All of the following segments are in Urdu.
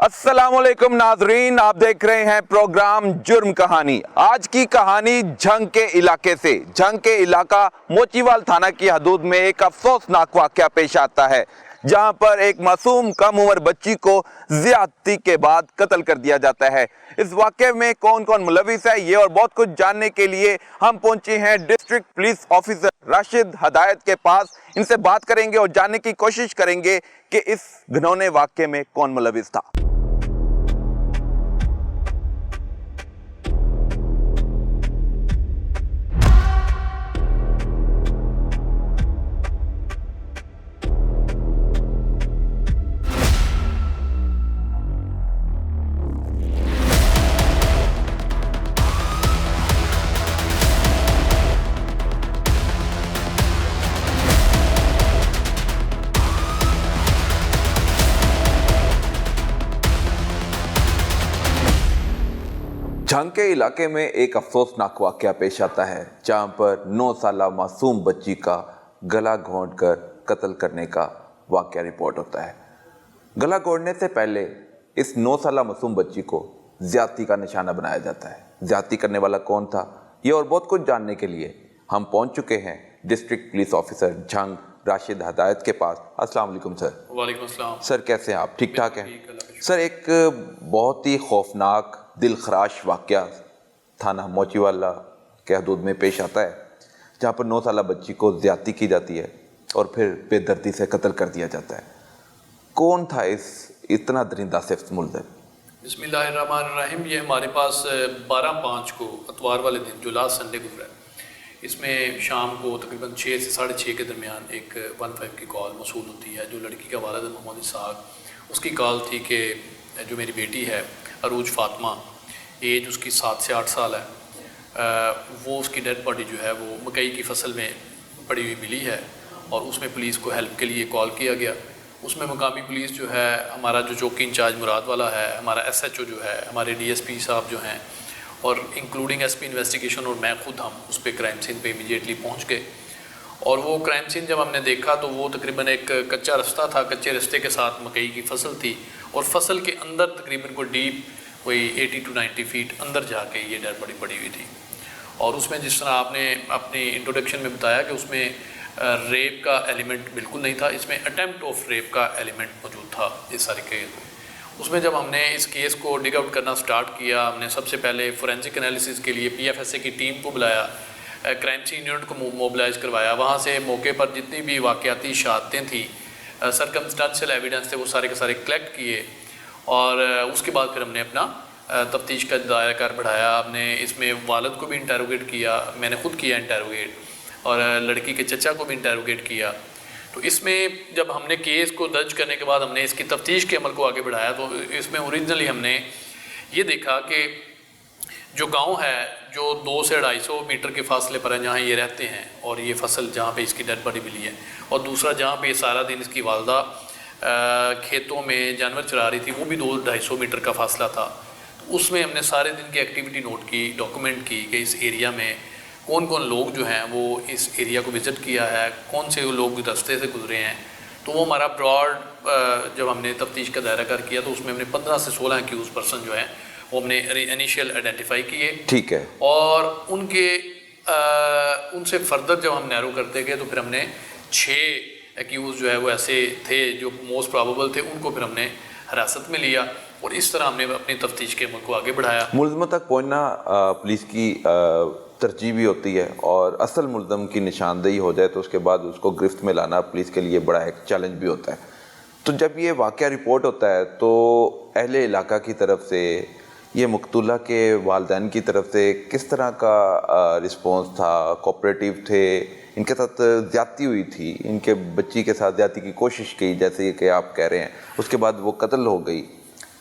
السلام علیکم ناظرین، آپ دیکھ رہے ہیں پروگرام جرم کہانی۔ آج کی کہانی جھنگ کے علاقے سے۔ جھنگ کے علاقہ موچیوال تھانہ کی حدود میں ایک افسوسناک واقعہ پیش آتا ہے، جہاں پر ایک معصوم کم عمر بچی کو زیادتی کے بعد قتل کر دیا جاتا ہے۔ اس واقعے میں کون کون ملوث ہے، یہ اور بہت کچھ جاننے کے لیے ہم پہنچے ہیں ڈسٹرکٹ پولیس آفیسر راشد ہدایت کے پاس۔ ان سے بات کریں گے اور جاننے کی کوشش کریں گے کہ اس گھنونے واقعے میں کون ملوث تھا۔ جھنگ کے علاقے میں ایک افسوسناک واقعہ پیش آتا ہے، جہاں پر 9 سالہ معصوم بچی کا گلا گھونٹ کر قتل کرنے کا واقعہ رپورٹ ہوتا ہے۔ گلا گھونٹنے سے پہلے اس 9 سالہ معصوم بچی کو زیادتی کا نشانہ بنایا جاتا ہے۔ زیادتی کرنے والا کون تھا، یہ اور بہت کچھ جاننے کے لیے ہم پہنچ چکے ہیں district police officer Jhang Rashid ہدایت کے پاس۔ السلام علیکم سر۔ وعلیکم السلام سر، کیسے ہیں آپ؟ ٹھیک ٹھاک ہیں سر؟ ایک بہت ہی خوفناک دل خراش واقعہ تھانہ موچیوالا کے حدود میں پیش آتا ہے، جہاں پر 9 سالہ بچی کو زیادتی کی جاتی ہے اور پھر بے دردی سے قتل کر دیا جاتا ہے۔ کون تھا اس اتنا درندہ صفت ملزم؟ بسم اللہ الرحمن الرحیم۔ یہ ہمارے پاس 12/5 کو اتوار والے دن جو لاسٹ سنڈے گزرا ہے، اس میں شام کو تقریباً 6 سے 6:30 کے درمیان ایک 15 کی کال موصول ہوتی ہے، جو لڑکی کا والد محمد اسحاق۔ اس کی کال تھی کہ جو میری بیٹی ہے عروج فاطمہ، ایج اس کی 7 سے 8 سال ہے، وہ اس کی ڈیڈ باڈی جو ہے وہ مکئی کی فصل میں پڑی ہوئی ملی ہے، اور اس میں پولیس کو ہیلپ کے لیے کال کیا گیا۔ اس میں مقامی پولیس جو ہے، ہمارا جو چوکی انچارج مراد والا ہے، ہمارا SHO جو ہے، ہمارے DSP صاحب جو ہیں، اور انکلوڈنگ SP انویسٹیگیشن اور میں خود، ہم اس پہ کرائم سین پہ امیڈیٹلی پہنچ گئے۔ اور وہ کرائم سین جب ہم نے دیکھا تو وہ تقریباً ایک کچا رستہ تھا، کچے رستے کے ساتھ مکئی کی فصل تھی، اور فصل کے اندر تقریباً کوئی ڈیپ کوئی 80 to 90 فیٹ اندر جا کے یہ ڈیڈ باڈی پڑی ہوئی تھی۔ اور اس میں جس طرح آپ نے اپنی انٹروڈکشن میں بتایا کہ اس میں ریپ کا ایلیمنٹ بالکل نہیں تھا، اس میں اٹیمپٹ آف ریپ کا ایلیمنٹ موجود تھا اس سارے کیس میں۔ اس میں جب ہم نے اس کیس کو ڈگ آؤٹ کرنا سٹارٹ کیا، ہم نے سب سے پہلے فورینسک انالیسس کے لیے PFSA کی ٹیم کو بلایا، کرائم سین یونٹ کو موبلائز کروایا۔ وہاں سے موقع پر جتنی بھی واقعاتی شہادتیں تھیں، سرکمسٹانشل ایویڈنس تھے، وہ سارے کے سارے کلیکٹ کیے، اور اس کے بعد پھر ہم نے اپنا تفتیش کا دائرہ کار بڑھایا۔ ہم نے اس میں والد کو بھی انٹیروگیٹ کیا، میں نے خود کیا انٹیروگیٹ، اور لڑکی کے چچا کو بھی انٹیروگیٹ کیا۔ تو اس میں جب ہم نے کیس کو درج کرنے کے بعد ہم نے اس کی تفتیش کے عمل کو آگے بڑھایا، تو اس میں اوریجنلی ہم نے یہ دیکھا کہ جو گاؤں ہے جو 200 سے 250 میٹر کے فاصلے پر ہے جہاں یہ رہتے ہیں، اور یہ فصل جہاں پہ اس کی ڈیڈ باڈی ملی ہے، اور دوسرا جہاں پہ سارا دن اس کی والدہ کھیتوں میں جانور چرا رہی تھی، وہ بھی 200-250 میٹر کا فاصلہ تھا۔ اس میں ہم نے سارے دن کی ایکٹیویٹی نوٹ کی، ڈاکومنٹ کی کہ اس ایریا میں کون کون لوگ جو ہیں وہ اس ایریا کو وزٹ کیا ہے، کون سے لوگ رستے سے گزرے ہیں۔ تو وہ ہمارا براڈ جب ہم نے تفتیش کا دائرہ کار کیا، تو اس میں ہم نے 15 سے 16 ایکیوز پرسن جو ہیں وہ ہم نے انیشیل آئیڈینٹیفائی کیے، ٹھیک ہے، اور ان سے فردر جب ہم نیرو کرتے گئے تو پھر ہم نے 6 ایکیوز جو ہے وہ ایسے تھے جو موسٹ پرابیبل تھے، ان کو پھر ہم نے حراست میں لیا، اور اس طرح ہم نے اپنی تفتیش کے عمل کو آگے بڑھایا۔ ملزموں تک پہنچنا پولیس کی ترجیح بھی ہوتی ہے، اور اصل ملزم کی نشاندہی ہو جائے تو اس کے بعد اس کو گرفت میں لانا پولیس کے لیے بڑا ایک چیلنج بھی ہوتا ہے۔ تو جب یہ واقعہ رپورٹ ہوتا ہے تو اہل علاقہ کی طرف سے، یہ مقتولہ کے والدین کی طرف سے کس طرح کا رسپانس تھا؟ کوپریٹیو تھے؟ ان کے ساتھ زیادتی ہوئی تھی، ان کے بچی کے ساتھ زیادتی کی کوشش کی جیسے کہ آپ کہہ رہے ہیں، اس کے بعد وہ قتل ہو گئی،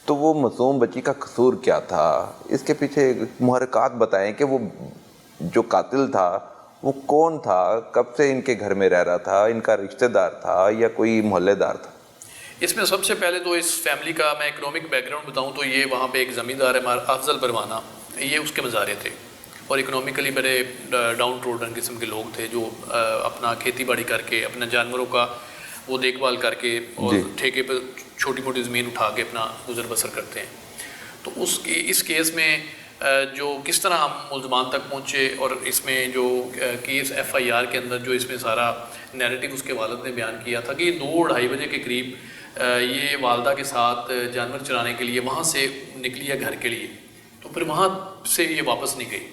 تو وہ معصوم بچی کا قصور کیا تھا؟ اس کے پیچھے محرکات بتائیں کہ وہ جو قاتل تھا وہ کون تھا، کب سے ان کے گھر میں رہ رہا تھا، ان کا رشتہ دار تھا یا کوئی محلے دار تھا؟ اس میں سب سے پہلے تو اس فیملی کا میں اکنامک بیک گراؤنڈ بتاؤں تو یہ وہاں پہ ایک زمیندار ہے افضل پروانہ، یہ اس کے مزارے تھے، اور اکنامکلی بڑے ڈاؤن ٹروڈن قسم کے لوگ تھے جو اپنا کھیتی باڑی کر کے اپنے جانوروں کا وہ دیکھ بھال کر کے اور ٹھیکے پہ چھوٹی موٹی زمین اٹھا کے اپنا گزر بسر کرتے ہیں. تو اس کیس میں جو کس طرح ہم ملزمان تک پہنچے اور اس میں جو کیس ایف آئی آر کے اندر جو اس میں سارا نیریٹو اس کے والد نے بیان کیا تھا کہ 2-2:30 بجے کے قریب یہ والدہ کے ساتھ جانور چرانے کے لیے وہاں سے نکلی ہے گھر کے لیے. تو پھر وہاں سے یہ واپس نہیں گئی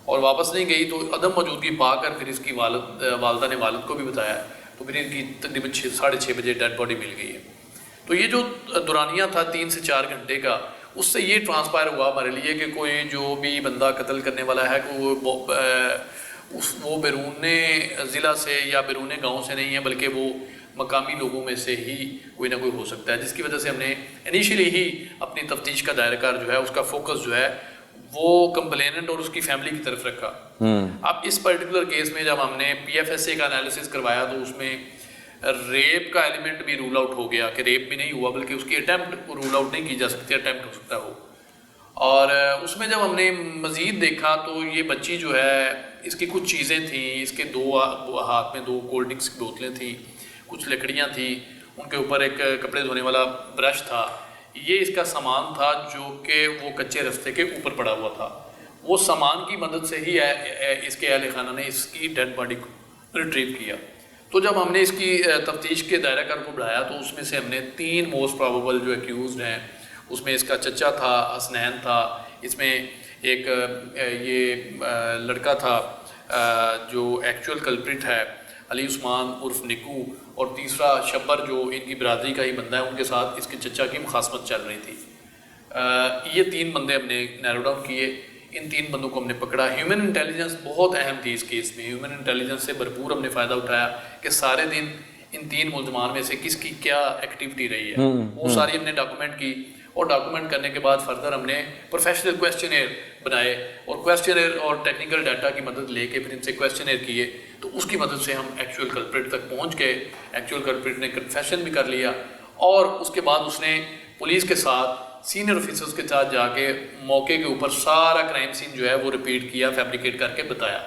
اور واپس نہیں گئی تو عدم موجودگی پا کر پھر اس کی والدہ نے والد کو بھی بتایا. تو پھر ان کی تقریباً 6:30 بجے ڈیڈ باڈی مل گئی ہے. تو یہ جو دورانیہ تھا 3 سے 4 گھنٹے کا, اس سے یہ ٹرانسپائر ہوا ہمارے لیے کہ کوئی جو بھی بندہ قتل کرنے والا ہے کہ وہ بیرون ضلع سے یا بیرون گاؤں سے نہیں ہے, بلکہ وہ مقامی لوگوں میں سے ہی کوئی نہ کوئی ہو سکتا ہے, جس کی وجہ سے ہم نے انیشیلی ہی اپنی تفتیش کا دائرہ کار جو ہے اس کا فوکس جو ہے وہ کمپلیننٹ اور اس کی فیملی کی طرف رکھا. اب اس پرٹیکولر کیس میں جب ہم نے پی ایف ایس اے کا انالیسس کروایا تو اس میں ریپ کا ایلیمنٹ بھی رول آؤٹ ہو گیا کہ ریپ بھی نہیں ہوا بلکہ اس کی اٹیمپٹ رول آؤٹ نہیں کی جا سکتی, اٹیمپٹ ہو سکتا ہو. اور اس میں جب ہم نے مزید دیکھا تو یہ بچی جو ہے اس کی کچھ چیزیں تھیں, اس کے 2 ہاتھ میں 2 کولڈ ڈرنکس کی بوتلیں تھیں, کچھ لکڑیاں تھیں, ان کے اوپر ایک کپڑے دھونے والا برش تھا. یہ اس کا سامان تھا جو کہ وہ کچے رستے کے اوپر پڑا ہوا تھا. وہ سامان کی مدد سے ہی اس کے اہل خانہ نے اس کی ڈیڈ باڈی کو ریٹریو کیا. تو جب ہم نے اس کی تفتیش کے دائرہ کار کو بڑھایا تو اس میں سے ہم نے 3 موسٹ پرابیبل جو ایکیوزڈ ہیں, اس میں اس کا چچا تھا, حسنین تھا, اس میں ایک یہ لڑکا تھا جو ایکچوئل کلپریٹ ہے علی عثمان عرف نکو, اور تیسرا شبر جو ان کی برادری کا ہی بندہ ہے, ان کے ساتھ اس کے چچا کی مخاصمت چل رہی تھی. یہ 3 بندے ہم نے نیرو ڈاؤن کیے. ان 3 بندوں کو ہم نے پکڑا. ہیومن انٹیلیجنس بہت اہم تھی اس کیس میں. ہیومن انٹیلیجنس سے بھرپور ہم نے فائدہ اٹھایا کہ سارے دن ان 3 ملزمان میں سے کس کی کیا ایکٹیویٹی رہی ہے وہ ساری ہم نے ڈاکومنٹ کی. اور ڈاکومنٹ کرنے کے بعد فردر ہم نے پروفیشنل کویسچنئر بنائے اور کویسچنئر اور ٹیکنیکل ڈاٹا کی مدد لے کے پھر ان سے کویسچنئر کیے. تو اس کی مدد سے ہم ایکچوئل کلپریٹ تک پہنچ گئے. ایکچوئل کلپریٹ نے کنفیشن بھی کر لیا اور اس کے بعد اس نے پولیس کے ساتھ سینئر آفیسرز کے ساتھ جا کے موقع کے اوپر سارا کرائم سین جو ہے وہ ریپیٹ کیا, فیبریکیٹ کر کے بتایا.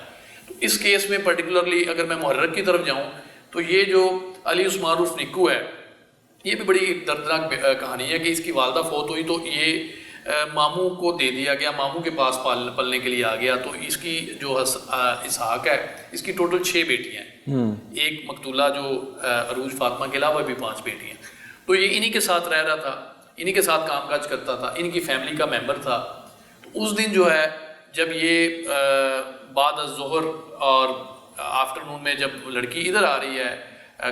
تو اس کیس میں پرٹیکولرلی اگر میں محرک کی طرف جاؤں تو یہ جو علی عثمان عرف نکو ہے, یہ بھی بڑی دردناک کہانی ہے کہ اس کی والدہ فوت ہوئی تو یہ ماموں کو دے دیا گیا, ماموں کے پاس پلنے کے لیے آ گیا. تو اس کی جو اسحاق ہے اس کی ٹوٹل 6 بیٹیاں ہیں, ایک مقتولہ جو عروج فاطمہ کے علاوہ بھی 5 بیٹیاں. تو یہ انہی کے ساتھ رہ رہا تھا, انہی کے ساتھ کام کاج کرتا تھا, ان کی فیملی کا ممبر تھا. تو اس دن جو ہے جب یہ بعد الظہر اور آفٹرنون میں جب لڑکی ادھر آ رہی ہے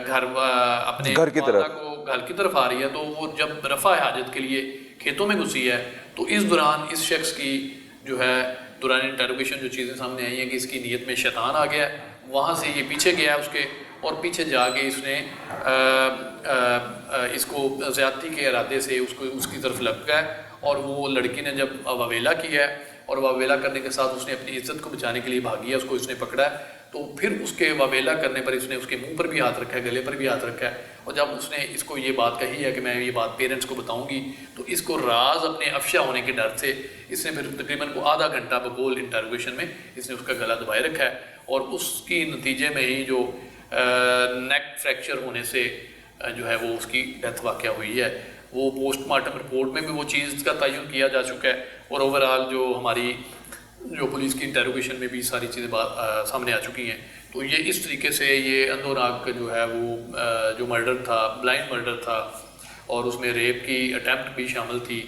گھر اپنے گھر کی طرف کو گھر کی طرف آ رہی ہے, تو وہ جب رفع حاجت کے لیے کھیتوں میں گھسی ہے تو اس دوران اس شخص کی جو ہے دوران انٹروگیشن جو چیزیں سامنے آئی ہیں کہ اس کی نیت میں شیطان آ گیا ہے. وہاں سے یہ پیچھے گیا ہے اس کے, اور پیچھے جا کے اس نے اس کو زیادتی کے ارادے سے اس کی طرف لگ گیا. اور وہ لڑکی نے جب واویلا کیا ہے اور واویلا کرنے کے ساتھ اس نے اپنی عزت کو بچانے کے لیے بھاگی ہے, اس کو اس نے پکڑا ہے. تو پھر اس کے واویلا کرنے پر اس نے اس کے منہ پر بھی ہاتھ رکھا ہے, گلے پر بھی ہاتھ رکھا ہے. اور جب اس نے اس کو یہ بات کہی ہے کہ میں یہ بات پیرنٹس کو بتاؤں گی, تو اس کو راز اپنے افشا ہونے کے ڈر سے اس نے پھر تقریباً کو آدھا گھنٹہ بغول انٹروگیشن میں اس نے اس کا گلا دبائے رکھا ہے. اور اس کی نتیجے میں ہی جو نیک فریکچر ہونے سے جو ہے وہ اس کی ڈیتھ واقع ہوئی ہے. وہ پوسٹ مارٹم رپورٹ میں بھی وہ چیز کا تعین کیا جا چکا ہے, اور اوور آل جو ہماری جو پولیس کی انٹروگیشن میں بھی ساری چیزیں سامنے آ چکی ہیں. تو یہ اس طریقے سے یہ اندھوناک جو ہے وہ جو مرڈر تھا, بلائنڈ مرڈر تھا, اور اس میں ریپ کی اٹیمپٹ بھی شامل تھی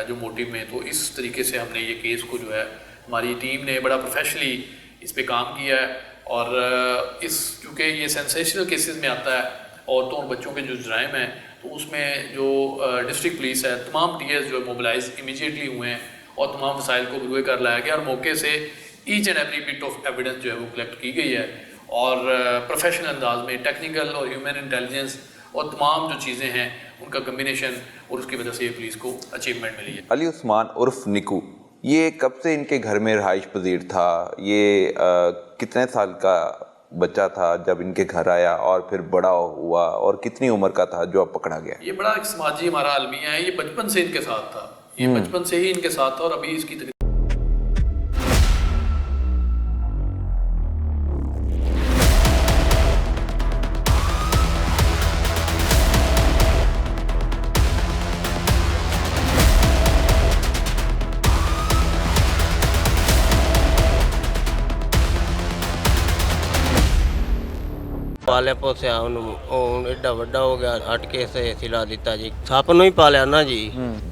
جو موٹیو میں. تو اس طریقے سے ہم نے یہ کیس کو جو ہے ہماری ٹیم نے بڑا پروفیشنلی اس پہ کام کیا ہے. اور اس چونکہ یہ سینسیشنل کیسز میں آتا ہے عورتوں اور بچوں کے جو جرائم ہیں, تو اس میں جو ڈسٹرکٹ پولیس ہے تمام ٹی ایس جو موبلائز امیجیٹلی ہوئے ہیں اور تمام وسائل کو بروئے کر لایا گیا, اور موقع سے each and every bit of evidence جو ہے وہ کلیکٹ کی گئی ہے. اور پروفیشنل انداز میں ٹیکنیکل اور ہیومن انٹیلیجنس اور تمام جو چیزیں ہیں ان کا کمبینیشن, اور اس کی وجہ سے یہ پولیس کو اچیومنٹ ملی ہے. علی عثمان عرف نکو یہ کب سے ان کے گھر میں رہائش پذیر تھا؟ یہ کتنے سال کا بچہ تھا جب ان کے گھر آیا اور پھر بڑا ہوا, اور کتنی عمر کا تھا جو اب پکڑا گیا؟ یہ بڑا ایک سماجی ہمارا المیہ ہے. یہ بچپن سے ان کے ساتھ تھا, یہ بچپن سے ہی ان کے ساتھ تھا, اور ابھی اس کی ਪਾਲਿਆ ਪੋਸਿਆ ਉਹਨੂੰ, ਉਹ ਹੁਣ ਏਡਾ ਵੱਡਾ ਹੋ ਗਿਆ, ਹਟ ਕੇ ਸੇ ਸਿਲਾ ਦਿੱਤਾ ਜੀ। ਸੱਪ ਨੂੰ ਹੀ ਪਾਲਿਆ ਨਾ ਜੀ।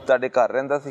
ਤੁਹਾਡੇ ਘਰ ਰਹਿੰਦਾ ਸੀ?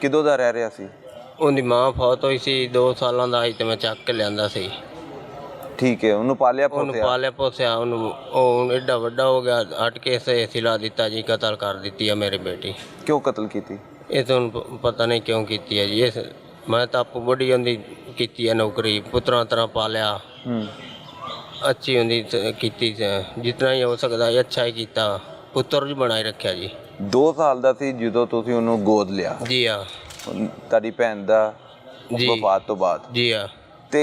ਕਿਦੋਂ ਦਾ ਰਹਿ ਰਿਹਾ ਸੀ? ਉਹਦੀ ਮਾਂ ਫੌਤ ਹੋਈ ਸੀ, 2 ਸਾਲਾਂ ਦਾ ਸੀ ਤੇ ਮੈਂ ਚੱਕ ਕੇ ਲਿਆਂਦਾ ਸੀ। ਠੀਕ ਹੈ, ਉਹਨੂੰ ਪਾਲਿਆ ਉਹਨੂੰ ਪੋਸਿਆ? ਪਾਲਿਆ ਪੋਸਿਆ ਉਹਨੂੰ, ਉਹ ਹੁਣ ਏਡਾ ਵੱਡਾ ਹੋ ਗਿਆ, ਹਟ ਕੇ ਸੇ ਸਿਲਾ ਦਿੱਤਾ ਜੀ। ਕਤਲ ਕਰ ਦਿੱਤੀ ਹੈ ਮੇਰੀ ਬੇਟੀ। ਕਿਉਂ ਕਤਲ ਕੀਤੀ? ਇਹ ਤੁਹਾਨੂੰ ਪਤਾ ਨਹੀਂ ਕਿਉਂ ਕੀਤੀ ਹੈ ਜੀ। ਇਸ ਮੈਂ ਤਾਂ ਆਪੂ ਬੜੀ ਹੁੰਦੀ ਕੀਤੀ ਹੈ ਨੌਕਰੀ, ਪੁੱਤਰਾਂ ਤਰ੍ਹਾਂ ਪਾਲਿਆ, ਅੱਛੀ ਹੁੰਦੀ ਕੀਤੀ, ਜਿਤਨਾ ਹੀ ਹੋ ਸਕਦਾ ਅੱਛਾ ਹੀ ਕੀਤਾ, ਪੁੱਤਰ ਜੀ ਬਣਾਈ ਰੱਖਿਆ ਜੀ। 2 ਸਾਲ ਦਾ ਸੀ ਜਦੋਂ ਤੁਸੀਂ ਉਹਨੂੰ ਗੋਦ ਲਿਆ? ਜੀ ਹਾਂ। ਤੁਹਾਡੀ ਭੈਣ ਦਾ ਜੀ। ਵਫਾਤ ਤੋਂ ਬਾਅਦ? ਜੀ ਹਾਂ। ਤੇ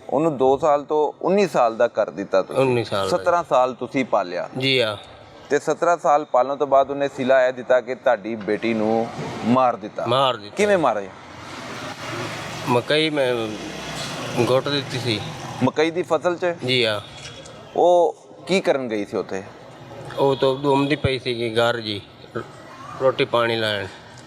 ਉਹਨੂੰ 2 ਸਾਲ ਤੋਂ 19 ਸਾਲ ਦਾ ਕਰ ਦਿੱਤਾ ਤੁਸੀਂ? 19 ਸਾਲ ਦਾ। 17 ਸਾਲ ਤੁਸੀਂ ਪਾਲਿਆ? ਜੀ ਹਾਂ। ਤੇ 17 ਸਾਲ ਪਾਲਣ ਤੋਂ ਬਾਅਦ ਉਹਨੇ ਸਿਲਾ ਇਹ ਦਿੱਤਾ ਕਿ ਤੁਹਾਡੀ ਬੇਟੀ ਨੂੰ ਮਾਰ ਦਿੱਤਾ। ਮਾਰ ਦਿੱਤਾ। ਕਿਵੇਂ ਮਾਰਿਆ? ਮਕਈ ਮੈਂ ਗੁੱਟ ਦਿੱਤੀ ਸੀ। ਮਕਈ ਦੀ ਫਸਲ 'ਚ? ਜੀ ਹਾਂ। ਉਹ ਕੀ ਕਰਨ ਗਈ ਸੀ ਉੱਥੇ? ਉਹ ਤਾਂ ਘੁੰਮਦੀ ਪਈ ਸੀਗੀ ਘਰ ਜੀ, ਰੋਟੀ ਪਾਣੀ ਲੈਣ।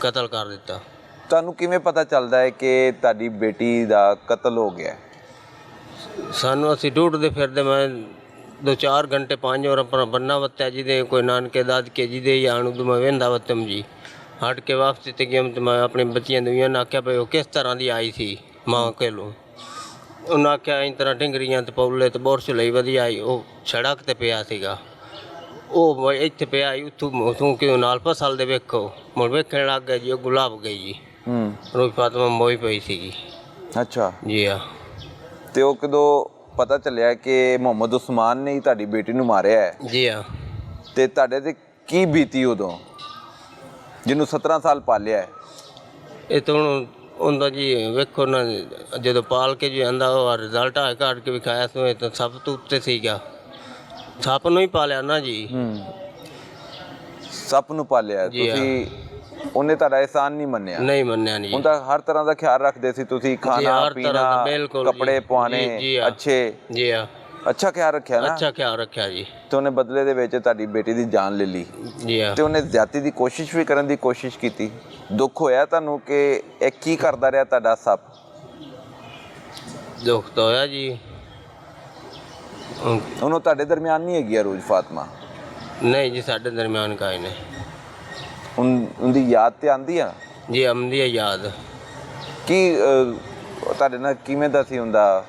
ਕਤਲ ਕਰ ਦਿੱਤਾ। ਤੁਹਾਨੂੰ ਕਿਵੇਂ ਪਤਾ ਚੱਲਦਾ ਹੈ ਕਿ ਤੁਹਾਡੀ ਬੇਟੀ ਦਾ ਕਤਲ ਹੋ ਗਿਆ? ਸਾਨੂੰ ਅਸੀਂ ਢੂੰਡਦੇ ਫਿਰਦੇ, ਮੈਂ 2-4 ਘੰਟੇ 5 ਹੋਰ ਆਪਣਾ ਬੰਨਾ ਵਤਿਆ ਜੀ ਦੇ, ਕੋਈ ਨਾਨਕੇ ਦਾਦਕੇ ਜੀ ਦੇ ਜਾਂ ਨੂੰ ਮੈਂ ਵੇਂਦਾ ਵਤਮ ਜੀ। ਹਟ ਕੇ ਵਾਪਸ ਤੇ ਗਿਆ ਤੇ ਮੈਂ ਆਪਣੀ ਬੱਚੀਆਂ ਦੁਨੀਆਂ ਨੇ ਆਖਿਆ ਪਈ ਉਹ ਕਿਸ ਤਰ੍ਹਾਂ ਦੀ ਆਈ ਸੀ ਮਾਂ ਕੋਲੋਂ। ਉਹਨਾਂ ਆਖਿਆ ਇਸ ਤਰ੍ਹਾਂ ਢਿੰਗਰੀਆਂ ਤੇ ਪੌਲੇ ਤੇ ਬੋਰਸ਼ ਲਈ ਵਧੀਆ ਆਈ। ਉਹ ਸੜਕ ਤੇ ਪਿਆ ਸੀਗਾ, ਉਹ ਇੱਥੇ ਪਿਆ ਉੱਥੋਂ ਕਿ ਨਾਲ ਫਸਲ ਦੇ ਵੇਖੋ ਮੁੜ ਵੇਖਣ ਲੱਗ ਗਿਆ ਜੀ, ਉਹ ਗੁਲਾਬ ਗਈ ਜੀ। ਰੋਜ਼ ਫਾਤਮਾ ਮੋਈ ਪਈ ਸੀਗੀ। ਅੱਛਾ ਜੀ ਹਾਂ। ਤੇ ਉਹ ਕਦੋਂ ਪਤਾ ਚੱਲਿਆ ਕਿ ਮੁਹੰਮਦ ਉਸਮਾਨ ਨੇ ਹੀ ਤੁਹਾਡੀ ਬੇਟੀ ਨੂੰ ਮਾਰਿਆ ਹੈ? ਜੀ ਹਾਂ। ਤੇ ਤੁਹਾਡੇ ਤੇ ਕੀ ਬੀਤੀ ਉਦੋਂ ਜਿਹਨੂੰ 17 ਸਾਲ ਪਾਲਿਆ ਹੈ? ਇਹ ਤਾਂ ਹੁਣ ਉਹਦਾ ਜੀ ਵੇਖੋ ਨਾ, ਜਦੋਂ ਪਾਲ ਕੇ ਜੀ ਆਂਦਾ ਉਹ ਰਿਜ਼ਲਟ ਆ ਕੱਢ ਕੇ ਵਿਖਾਇਆ ਸੀ, ਤਾਂ ਸਭ ਤੋਂ ਉੱਤੇ ਸੀਗਾ। ਸੱਪ ਨੂੰ ਹੀ ਪਾਲਿਆ ਨਾ ਜੀ। ਸੱਪ ਨੂੰ ਪਾਲਿਆ ਤੁਸੀਂ? ਉਹਨੇ ਤੁਹਾਡਾ ਅਹਿਸਾਨ ਨਹੀਂ ਮੰਨਿਆ? ਨਹੀਂ ਮੰਨਿਆ ਨਹੀਂ। ਉਹਦਾ ਹਰ ਤਰ੍ਹਾਂ ਦਾ ਖਿਆਲ ਰੱਖਦੇ ਸੀ ਤੁਸੀਂ, ਖਾਣਾ ਪੀਣਾ, ਕੱਪੜੇ ਪਵਾਣੇ ਅੱਛੇ? ਜੀ ਹਾਂ। ਅੱਛਾ ਖਿਆਲ ਰੱਖਿਆ ਨਾ? ਅੱਛਾ ਖਿਆਲ ਰੱਖਿਆ ਜੀ। ਤੇ ਉਹਨੇ ਬਦਲੇ ਦੇ ਵਿੱਚ ਤੁਹਾਡੀ ਬੇਟੀ ਦੀ ਜਾਨ ਲੈ ਲਈ? ਜੀ ਹਾਂ। ਤੇ ਉਹਨੇ ਜ਼ਿਆਦਤੀ ਦੀ ਕੋਸ਼ਿਸ਼ ਵੀ ਕਰਨ ਦੀ ਕੋਸ਼ਿਸ਼ ਕੀਤੀ? ਦੁੱਖ ਹੋਇਆ ਤੁਹਾਨੂੰ ਕਿ ਇਹ ਕੀ ਕਰਦਾ ਰਿਹਾ ਤੁਹਾਡਾ ਸੱਪ? ਦੁੱਖ ਤਾਂ ਹੋਇਆ ਜੀ। ਉਹਨੂੰ ਤੁਹਾਡੇ ਦਰਮਿਆਨ ਨਹੀਂ ਹੈਗੀ ਅਰੂਜ ਫਾਤਮਾ? ਨਹੀਂ ਜੀ, ਸਾਡੇ ਦਰਮਿਆਨ ਕਾਇ ਨਹੀਂ। ਉਹਦੀ ਯਾਦ ਤੇ ਆਂਦੀ ਆ? ਜੀ ਆਉਂਦੀ ਹੈ ਯਾਦ। ਕੀ ਤੁਹਾਡੇ ਨਾਲ ਕਿਵੇਂ ਦਾ ਸੀ ਹੁੰਦਾ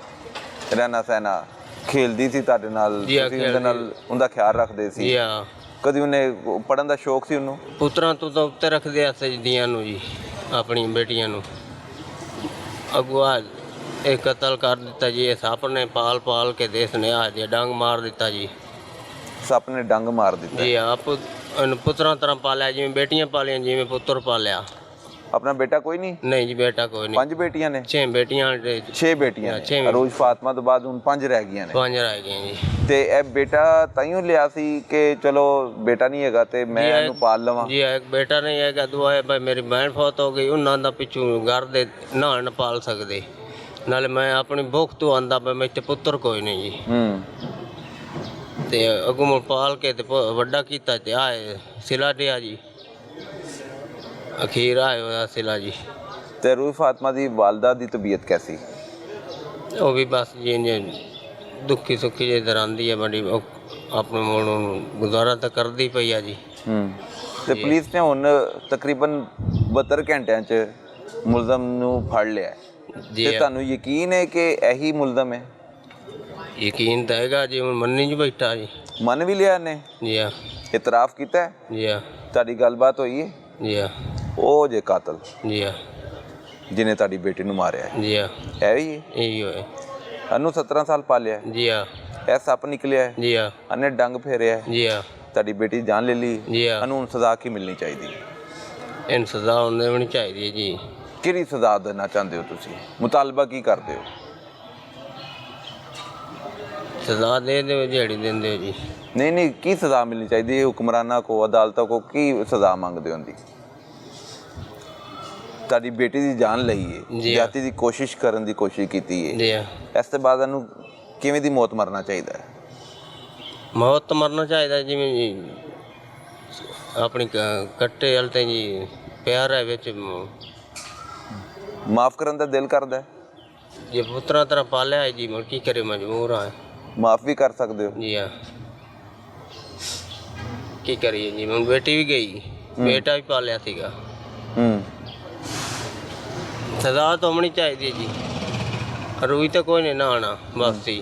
ਰਹਿਣਾ ਸਹਿਣਾ? ਖੇਲਦੀ ਸੀ ਤੁਹਾਡੇ ਨਾਲ, ਜੀ ਹਾਂ, ਤੁਸੀਂ ਉਹਦੇ ਨਾਲ ਉਹਦਾ ਖਿਆਲ ਰੱਖਦੇ ਸੀ? ਜੀ ਹਾਂ। ਕਦੀ ਉਹਨੇ ਪੜਨ ਦਾ ਸ਼ੌਕ ਸੀ ਉਹਨੂੰ? ਪੁੱਤਰਾਂ ਤੋਂ ਤਾਂ ਉੱਤੇ ਰੱਖਦੇ ਆ ਸਜਦੀਆਂ ਨੂੰ ਜੀ, ਆਪਣੀ ਬੇਟੀਆਂ ਨੂੰ। ਅਗਵਾ ਇਹ ਕਤਲ ਕਰ ਦਿੱਤਾ ਜੀ, ਇਹ ਸੱਪ ਨੇ ਪਾਲ ਪਾਲ ਕੇ ਦੇਸ ਨੇ ਆ ਜੀ ਡੰਗ ਮਾਰ ਦਿੱਤਾ ਜੀ। ਸੱਪ ਨੇ ਡੰਗ ਮਾਰ ਦਿੱਤਾ? ਜੀ ਆਪ ਪੁੱਤਰਾਂ ਤਰ੍ਹਾਂ ਪਾਲਿਆ, ਜਿਵੇਂ ਬੇਟੀਆਂ ਪਾਲੀਆਂ ਜਿਵੇਂ ਪੁੱਤਰ ਪਾਲਿਆ। ਆਪਣਾ ਬੇਟਾ ਕੋਈ ਨਹੀਂ? ਨਹੀਂ ਜੀ ਬੇਟਾ ਕੋਈ ਨਹੀਂ। 5 ਬੇਟੀਆਂ ਨੇ? 6 ਬੇਟੀਆਂ 6 ਬੇਟੀਆਂ ਨੇ। ਛੇ। ਅਰੂਜ ਫਾਤਮਾ ਤੋਂ ਬਾਅਦ ਹੁਣ 5 ਰਹਿ ਗਈਆਂ ਨੇ। 5 ਰਹਿ ਗਏ ਜੀ। ਤੇ ਇਹ ਬੇਟਾ ਤਾਈਓ ਲਿਆ ਸੀ ਕਿ ਚਲੋ ਬੇਟਾ ਨਹੀਂ ਹੈਗਾ ਤੇ ਮੈਂ ਜੀ, ਇਹਨੂੰ ਪਾਲ ਲਵਾਂ? ਜੀ ਇੱਕ ਬੇਟਾ ਨਹੀਂ ਹੈਗਾ, ਦੁਆ ਹੈ ਭਾਈ ਮੇਰੀ ਭੈਣ ਫੌਤ ਹੋ ਗਈ, ਉਹਨਾਂ ਦਾ ਪਿੱਛੋਂ ਘਰ ਦੇ ਨਹਾਣ ਪਾਲ ਸਕਦੇ। ਨਾਲੇ ਮੈਂ ਆਪਣੀ ਭੁੱਖ ਤੋਂ ਆਂਦਾ ਪਈ, ਮੇਰੇ 'ਚ ਪੁੱਤਰ ਕੋਈ ਨਹੀਂ ਜੀ। ਤੇ ਅੱਗੋਂ ਪਾਲ ਕੇ ਤੇ ਵੱਡਾ ਕੀਤਾ ਤੇ ਆਏ ਸਿਲਾ ਦਿਆ ਜੀ, ਅਖੀਰ ਆਏ ਹੋਇਆ ਸਿਲਾ ਜੀ। ਤੇ ਅਰੂਜ ਫਾਤਮਾ ਦੀ ਵਾਲਦਾ ਦੀ ਤਬੀਅਤ ਕੈਸੀ? ਉਹ ਵੀ ਬਸ ਜੀ ਇੰਝ ਦੁੱਖੀ ਸੁੱਖੀ ਜਿਹੀ ਤਰ੍ਹਾਂ ਆਉਂਦੀ ਹੈ ਬੜੀ, ਉਹ ਆਪਣੇ ਮੋੜ ਨੂੰ ਗੁਜ਼ਾਰਾ ਤਾਂ ਕਰਦੀ ਪਈ ਆ ਜੀ। ਤੇ ਪੁਲਿਸ ਨੇ ਹੁਣ ਤਕਰੀਬਨ 72 ਘੰਟਿਆਂ 'ਚ ਮੁਲਜ਼ਮ ਨੂੰ ਫੜ ਲਿਆ ਜੀ ਤੇ ਤੁਹਾਨੂੰ ਯਕੀਨ ਹੈ ਕਿ ਇਹੀ ਮੁਲਜ਼ਮ ਹੈ? ਯਕੀਨ ਤਾਂ ਹੈਗਾ ਜੀ, ਹੁਣ ਮੰਨੀ ਨਹੀਂ ਬੈਠਾ ਜੀ। ਮੰਨ ਵੀ ਲਿਆ ਨੇ? ਜੀ ਆ। ਇਤਰਾਫ ਕੀਤਾ ਹੈ? ਜੀ ਆ। ਤੁਹਾਡੀ ਗੱਲਬਾਤ ਹੋਈ ਹੈ? ਜੀ ਆ। ਉਹ ਜੇ ਕਾਤਲ ਜੀ ਆ। ਜਿਹਨੇ ਤੁਹਾਡੀ ਬੇਟੀ ਨੂੰ ਮਾਰਿਆ ਹੈ, ਜੀ ਆ। ਹੈ ਵੀ ਹੈ? ਇਹੀ ਹੋਏ। ਇਹਨੂੰ 17 ਸਾਲ ਪਾਲਿਆ ਹੈ? ਜੀ ਆ। ਇਹ ਸੱਪ ਨਿਕਲਿਆ ਹੈ? ਜੀ ਆ। ਇਹਨੇ ਡੰਗ ਫੇਰਿਆ ਹੈ? ਜੀ ਆ। ਤੁਹਾਡੀ ਬੇਟੀ ਦੀ ਜਾਨ ਲੈ ਲਈ? ਜੀ ਆ। ਇਹਨੂੰ ਹੁਣ ਸਜ਼ਾ ਕੀ ਮਿਲਣੀ ਚਾਹੀਦੀ ਹੈ? ਇਹਨੂੰ ਸਜ਼ਾ ਹੁੰਦੇ ਹੋਣੀ ਚਾਹੀਦੀ ਹੈ ਜੀ। ਕਿਹੜੀ ਸਜ਼ਾ ਦੇਣਾ ਚਾਹੁੰਦੇ ਹੋ ਤੁਸੀਂ? ਮੁਤਾਲਬਾ ਕੀ ਕਰਦੇ ਹੋ? ਸਜ਼ਾ ਦੇ ਦਿਓ ਜਿਹੜੀ ਦਿੰਦੇ ਹੋ ਜੀ। ਨਹੀਂ ਨਹੀਂ, ਕੀ ਸਜ਼ਾ ਮਿਲਣੀ ਚਾਹੀਦੀ ਹੈ? ਹੁਕਮਰਾਨਾਂ ਕੋ, ਅਦਾਲਤਾਂ ਕੋ ਕੀ ਸਜ਼ਾ ਮੰਗਦੇ ਹੁੰਦੀ? ਤੁਹਾਡੀ ਬੇਟੀ ਦੀ ਜਾਨ ਲਈ ਹੈ, ਜੀ। ਜਾਤੀ ਦੀ ਕੋਸ਼ਿਸ਼ ਕਰਨ ਦੀ ਕੋਸ਼ਿਸ਼ ਕੀਤੀ ਹੈ, ਜੀ ਆ। ਇਸ ਤੋਂ ਬਾਅਦ ਇਹਨੂੰ ਕਿਵੇਂ ਦੀ ਮੌਤ ਮਰਨਾ ਚਾਹੀਦਾ ਹੈ? ਮੌਤ ਤਾਂ ਮਰਨਾ ਚਾਹੀਦਾ ਜਿਵੇਂ ਜੀ ਆਪਣੀ ਕੱਟੇ ਵਾਲ ਤੇ ਜੀ ਪਿਆਰ ਹੈ ਵਿੱਚ। ਮਾਫ ਕਰਨ ਦਾ ਦਿਲ ਕਰਦਾ ਹੈ? ਜੇ ਪੁੱਤਰਾਂ ਤਰ੍ਹਾਂ ਪਾਲਿਆ ਹੈ ਜੀ, ਮੈਂ ਕੀ ਕਰੇ, ਮਜਬੂਰ ਹਾਂ। ਮਾਫ ਵੀ ਕਰ ਸਕਦੇ ਹੋ? ਜੀ ਹਾਂ। ਕੀ ਕਰੀਏ ਜੀ, ਹੁਣ ਬੇਟੀ ਵੀ ਗਈ, ਬੇਟਾ ਵੀ ਪਾਲਿਆ ਸੀਗਾ। ਸਜ਼ਾ ਤਾਂ ਹੋਣੀ ਚਾਹੀਦੀ ਹੈ ਜੀ। ਰੂਈ ਤਾਂ ਕੋਈ ਨਹੀਂ ਨਾ ਆਣਾ ਬਸ ਜੀ।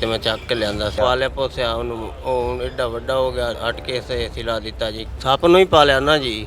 ਤੇ ਮੈਂ ਚੱਕ ਕੇ ਲਿਆਂਦਾ ਸੀ, ਪਾਲਿਆ ਪੋਸਿਆ ਉਹਨੂੰ, ਉਹ ਐਡਾ ਵੱਡਾ ਹੋ ਗਿਆ, ਹਟ ਕੇ ਸੇ ਸਿਲਾ ਦਿੱਤਾ ਜੀ। ਸੱਪ ਨੂੰ ਹੀ ਪਾਲਿਆ ਨਾ ਜੀ।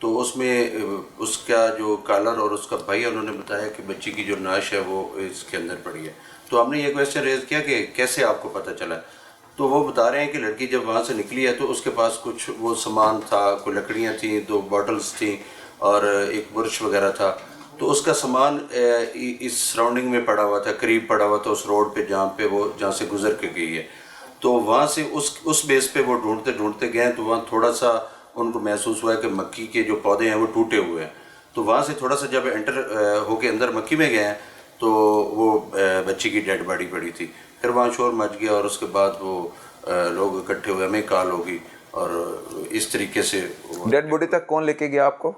تو اس میں اس کا جو کالر اور اس کا بھائی انہوں نے بتایا کہ بچی کی جو نعش ہے وہ اس کے اندر پڑی ہے. تو ہم نے یہ کویسچن ریز کیا کہ کیسے آپ کو پتہ چلا؟ تو وہ بتا رہے ہیں کہ لڑکی جب وہاں سے نکلی ہے تو اس کے پاس کچھ وہ سامان تھا, کوئی لکڑیاں تھیں, 2 بوٹلز تھیں اور ایک برش وغیرہ تھا. تو اس کا سامان اس سراؤنڈنگ میں پڑا ہوا تھا, قریب پڑا ہوا تھا اس روڈ پہ جہاں سے گزر کے گئی ہے. تو وہاں سے اس بیس پہ وہ ڈھونڈتے گئے تو وہاں تھوڑا سا ان کو محسوس ہوا ہے کہ مکھی کے جو پودے ہیں وہ ٹوٹے ہوئے ہیں. تو وہاں سے تھوڑا سا جب انٹر ہو کے اندر مکھی میں گئے ہیں تو وہ بچی کی ڈیڈ باڈی پڑی تھی. پھر وہاں شور مچ گیا اور اس کے بعد وہ لوگ اکٹھے ہوئے, ہمیں کال ہوگی اور اس طریقے سے. ڈیڈ باڈی تک کون لے کے گیا آپ کو؟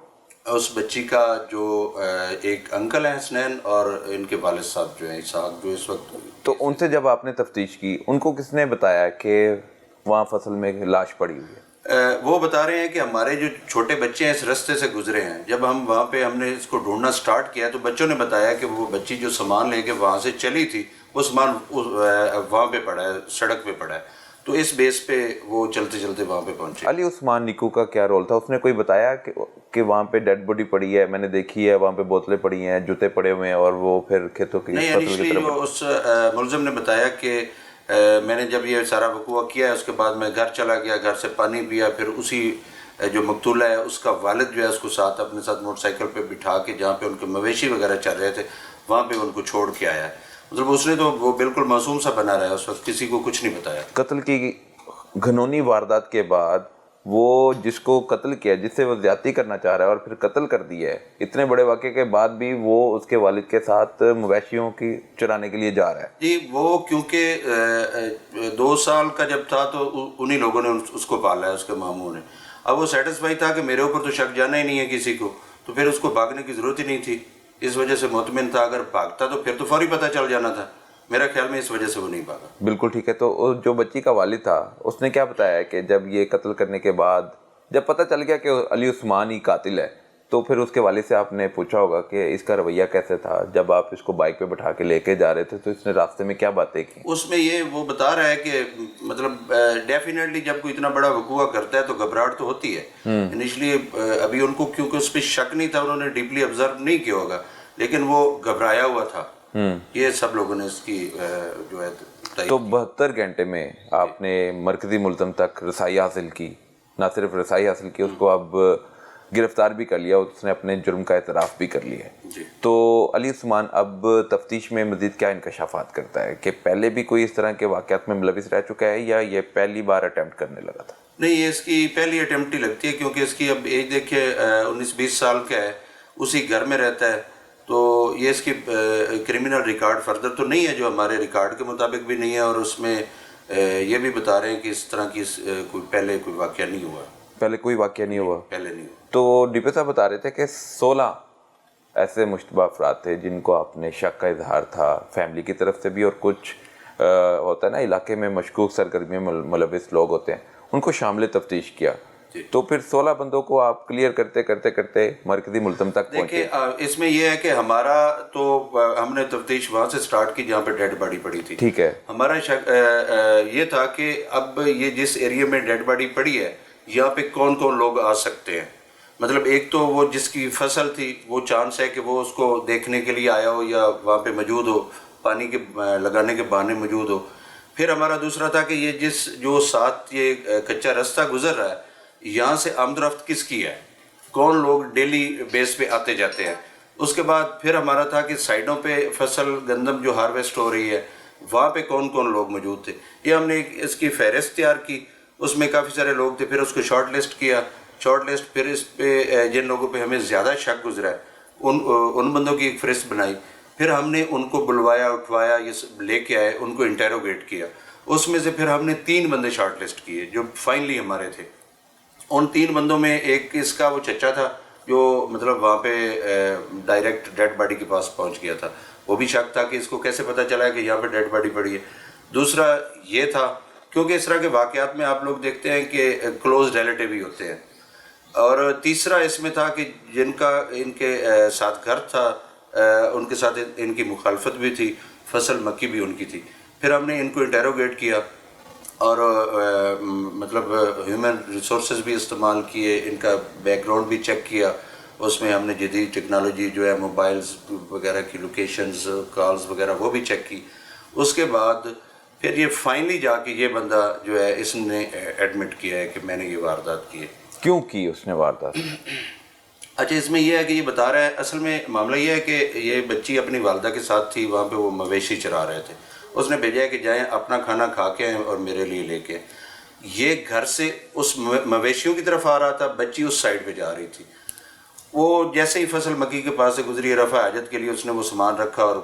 اس بچی کا جو ایک انکل ہیں حسنین اور ان کے والد صاحب جو ہیں اسحاق, جو اس وقت. تو ان سے جب آپ نے تفتیش کی, ان کو کس نے بتایا کہ وہاں فصل میں لاش پڑی ہوئی ہے؟ وہ بتا رہے ہیں کہ ہمارے جو چھوٹے بچے ہیں اس رستے سے گزرے ہیں. جب ہم وہاں پہ ہم نے اس کو ڈھونڈنا سٹارٹ کیا تو بچوں نے بتایا کہ وہ بچی جو سامان لے کے وہاں سے چلی تھی وہ سامان وہاں پہ پڑا ہے, سڑک پہ پڑا ہے. تو اس بیس پہ وہ چلتے چلتے وہاں پہ پہنچے. علی عثمان نیکو کا کیا رول تھا؟ اس نے کوئی بتایا کہ وہاں پہ ڈیڈ باڈی پڑی ہے, میں نے دیکھی ہے, وہاں پہ بوتلیں پڑی ہیں, جوتے پڑے ہوئے ہیں, اور وہ پھر کھیتوں کی نہیں, انیشلی اس ملزم نے بتایا کہ میں نے جب یہ سارا وقوع کیا ہے اس کے بعد میں گھر چلا گیا, گھر سے پانی پیا, پھر اسی جو مقتولہ ہے اس کا والد جو ہے اس کو ساتھ اپنے ساتھ موٹر سائیکل پہ بٹھا کے جہاں پہ ان کے مویشی وغیرہ چل رہے تھے وہاں پہ ان کو چھوڑ کے آیا ہے. مطلب اس نے تو وہ بالکل معصوم سا بنا رہا ہے, اس وقت کسی کو کچھ نہیں بتایا. قتل کی گھنونی واردات کے بعد وہ جس کو قتل کیا, جس سے وہ زیادتی کرنا چاہ رہا ہے اور پھر قتل کر دیا ہے, اتنے بڑے واقعے کے بعد بھی وہ اس کے والد کے ساتھ مویشیوں کی چرانے کے لیے جا رہا ہے. جی, وہ کیونکہ 2 سال کا جب تھا تو انہی لوگوں نے اس کو پالا ہے, اس کے ماموں نے. اب وہ سیٹسفائی تھا کہ میرے اوپر تو شک جانا ہی نہیں ہے کسی کو, تو پھر اس کو بھاگنے کی ضرورت ہی نہیں تھی. اس وجہ سے مطمئن تھا, اگر بھاگتا تو پھر تو فوری پتہ چل جانا تھا. میرا خیال میں اس وجہ سے وہ نہیں بھاگا. بالکل ٹھیک ہے. تو جو بچی کا والد تھا اس نے کیا بتایا کہ جب یہ قتل کرنے کے بعد جب پتہ چل گیا کہ علی عثمان ہی قاتل ہے, تو پھر اس کے والد سے آپ نے پوچھا ہوگا کہ اس کا رویہ کیسے تھا جب آپ اس کو بائک پہ بٹھا کے لے کے جا رہے تھے, تو اس نے راستے میں کیا باتیں کی؟ اس میں یہ وہ بتا رہا ہے کہ مطلب ڈیفینیٹلی جب کوئی اتنا بڑا وقوع کرتا ہے تو گھبراہٹ تو ہوتی ہے. انیشلی ابھی ان کو کیونکہ اس پہ شک نہیں تھا, انہوں نے ڈیپلی آبزرو نہیں کیا ہوگا, لیکن وہ گھبرایا ہوا تھا. یہ سب لوگوں نے اس کی جو ہے. تو 72 گھنٹے میں آپ نے مرکزی ملزم تک رسائی حاصل کی, نہ صرف رسائی حاصل کی, اس کو اب گرفتار بھی کر لیا, اس نے اپنے جرم کا اعتراف بھی کر لیا ہے. جی. تو علی عثمان اب تفتیش میں مزید کیا انکشافات کرتا ہے؟ کہ پہلے بھی کوئی اس طرح کے واقعات میں ملوث رہ چکا ہے یا یہ پہلی بار اٹیمپٹ کرنے لگا تھا؟ نہیں, یہ اس کی پہلی اٹیمپٹ ہی لگتی ہے, کیونکہ اس کی اب ایج دیکھیے 19-20 سال کا ہے, اسی گھر میں رہتا ہے. تو یہ اس کی کرمنل ریکارڈ فردر تو نہیں ہے, جو ہمارے ریکارڈ کے مطابق بھی نہیں ہے, اور اس میں یہ بھی بتا رہے ہیں کہ اس طرح کی کوئی پہلے کوئی واقعہ نہیں ہوا. پہلے کوئی واقعہ نہیں ہوا؟ پہلے نہیں ہوا. تو ڈی پی صاحب بتا رہے تھے کہ 16 ایسے مشتبہ افراد تھے جن کو آپ نے شک کا اظہار تھا فیملی کی طرف سے بھی, اور کچھ ہوتا ہے نا علاقے میں مشکوک سرگرمیوں میں ملوث لوگ ہوتے ہیں, ان کو شامل تفتیش کیا. تو پھر 16 بندوں کو آپ کلیئر کرتے کرتے کرتے مرکزی ملزم تک پہنچے. دیکھیں, اس میں یہ ہے کہ ہمارا تو ہم نے تفتیش وہاں سے سٹارٹ کی جہاں پہ ڈیڈ باڈی پڑی تھی. ٹھیک ہے. ہمارا شک یہ تھا کہ اب یہ جس ایریا میں ڈیڈ باڈی پڑی ہے یہاں پہ کون کون لوگ آ سکتے ہیں. مطلب ایک تو وہ جس کی فصل تھی وہ چانس ہے کہ وہ اس کو دیکھنے کے لیے آیا ہو یا وہاں پہ موجود ہو, پانی کے لگانے کے بہانے موجود ہو. پھر ہمارا دوسرا تھا کہ یہ جو ساتھ یہ کچا راستہ گزر رہا ہے, یہاں سے آمد و رفت کس کی ہے, کون لوگ ڈیلی بیس پہ آتے جاتے ہیں. اس کے بعد پھر ہمارا تھا کہ سائڈوں پہ فصل گندم جو ہارویسٹ ہو رہی ہے وہاں پہ کون کون لوگ موجود تھے. یہ ہم نے اس کی فہرست تیار کی, اس میں کافی سارے لوگ تھے. پھر اس کو شارٹ لسٹ کیا, شارٹ لسٹ, پھر اس پہ جن لوگوں پہ ہمیں زیادہ شک گزرا ہے ان بندوں کی ایک فہرست بنائی. پھر ہم نے ان کو بلوایا, اٹھوایا, یہ لے کے آئے, ان کو انٹیروگیٹ کیا. اس میں سے پھر ہم نے 3 بندے شارٹ لسٹ کیے جو فائنلی ہمارے تھے. ان 3 بندوں میں ایک اس کا وہ چچا تھا جو مطلب وہاں پہ ڈائریکٹ ڈیڈ باڈی کے پاس پہنچ گیا تھا. وہ بھی شک تھا کہ اس کو کیسے پتہ چلا ہے کہ یہاں پہ ڈیڈ باڈی پڑی ہے. دوسرا یہ تھا کیونکہ اس طرح کے واقعات میں آپ لوگ دیکھتے ہیں کہ کلوز ریلیٹیو ہی ہوتے ہیں. اور تیسرا اس میں تھا کہ جن کا ان کے ساتھ گھر تھا, ان کے ساتھ ان کی مخالفت بھی تھی, فصل مکی بھی ان کی تھی. پھر ہم نے ان کو انٹیروگیٹ کیا, اور مطلب ہیومن ریسورسز بھی استعمال کیے، ان کا بیک گراؤنڈ بھی چیک کیا، اس میں ہم نے جدید ٹیکنالوجی جو ہے موبائلز وغیرہ کی لوکیشنز کالز وغیرہ وہ بھی چیک کی. اس کے بعد پھر یہ فائنلی جا کے یہ بندہ جو ہے اس نے ایڈمٹ کیا ہے کہ میں نے یہ واردات کی ہے. کیوں کی اس نے واردات؟ اچھا، اس میں یہ ہے کہ یہ بتا رہا ہے، اصل میں معاملہ یہ ہے کہ یہ بچی اپنی والدہ کے ساتھ تھی، وہاں پہ وہ مویشی چرا رہے تھے. اس نے بھیجا ہے کہ جائیں اپنا کھانا کھا کے آئیں اور میرے لیے لے کے. یہ گھر سے اس مویشیوں کی طرف آ رہا تھا، بچی اس سائڈ پہ جا رہی تھی. وہ جیسے ہی فصل مکی کے پاس سے گزری، رفع حاجت کے لیے اس نے وہ سامان رکھا اور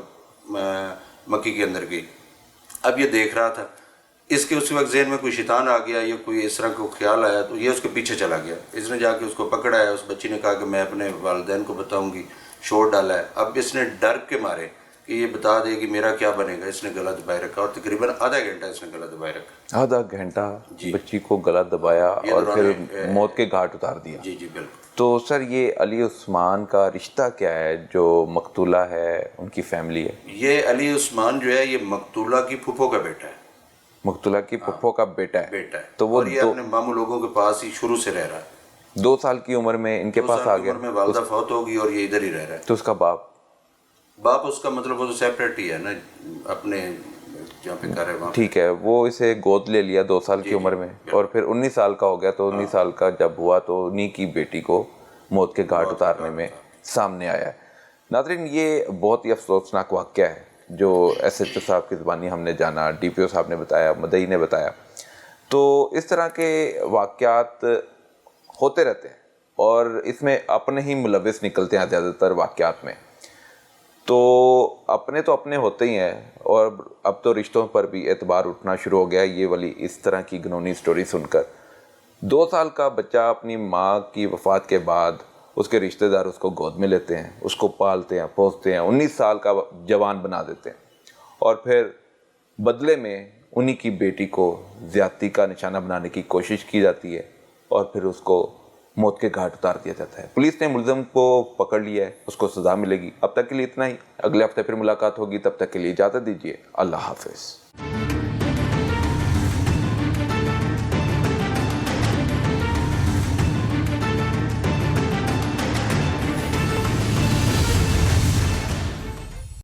مکی کے اندر گئی. اب یہ دیکھ رہا تھا، اس کے اس وقت ذہن میں کوئی شیطان آ گیا یا کوئی اس طرح کو خیال آیا تو یہ اس کے پیچھے چلا گیا. اس نے جا کے اس کو پکڑا ہے. اس بچی نے کہا کہ میں اپنے والدین کو بتاؤں گی، شور ڈالا ہے. اب اس نے ڈر کے مارے کہ یہ بتا دے کہ میرا کیا بنے گا، اس نے گلا دبائے رکھا اور تقریباً آدھا گھنٹہ اس نے گلا دبائے رکھا. آدھا گھنٹہ بچی کو گلا دبایا اور پھر موت کے گھاٹ اتار دیا. جی بالکل. تو سر یہ علی عثمان کا رشتہ کیا ہے جو مقتولہ ہے ان کی فیملی ہے؟ یہ علی عثمان جو ہے یہ مقتولہ کی پھپھو کا بیٹا ہے. مقتولہ کی پھپھو کا بیٹا ہے. تو وہ یہ اپنے ماموں لوگوں کے پاس ہی شروع سے رہ رہا ہے. 2 سال کی عمر میں ان کے پاس آ گیا. عمر میں والدہ فوت ہوگی اور یہ ادھر ہی رہ رہا ہے. تو اس کا باپ اس کا مطلب وہ تو سیپریٹ ہی ہے نا، اپنے جہاں پہ گھر ہے وہاں. ٹھیک ہے، وہ اسے گود لے لیا 2 سال کی عمر میں اور پھر 19 سال کا ہو گیا. تو 19 سال کا جب ہوا تو انہی کی بیٹی کو موت کے گھاٹ اتارنے میں سامنے آیا ہے. ناظرین، یہ بہت ہی افسوسناک واقعہ ہے جو ایس ایچ او صاحب کی زبانی ہم نے جانا، ڈی پی او صاحب نے بتایا، مدعی نے بتایا. تو اس طرح کے واقعات ہوتے رہتے ہیں اور اس میں اپنے ہی ملوث نکلتے ہیں زیادہ تر واقعات میں. تو اپنے ہوتے ہی ہیں اور اب تو رشتوں پر بھی اعتبار اٹھنا شروع ہو گیا یہ والی اس طرح کی گھنونی سٹوری سن کر. 2 سال کا بچہ اپنی ماں کی وفات کے بعد اس کے رشتہ دار اس کو گود میں لیتے ہیں، اس کو پالتے ہیں، پوستے ہیں، 19 سال کا جوان بنا دیتے ہیں اور پھر بدلے میں انہی کی بیٹی کو زیادتی کا نشانہ بنانے کی کوشش کی جاتی ہے اور پھر اس کو موت کے گھاٹ اتار دیا جاتا ہے. پولیس نے ملزم کو پکڑ لیا ہے، اس کو سزا ملے گی. اب تک کے لیے اتنا ہی. اگلے ہفتے پھر ملاقات ہوگی، تب تک کے لیے اجازت دیجیے. اللہ حافظ.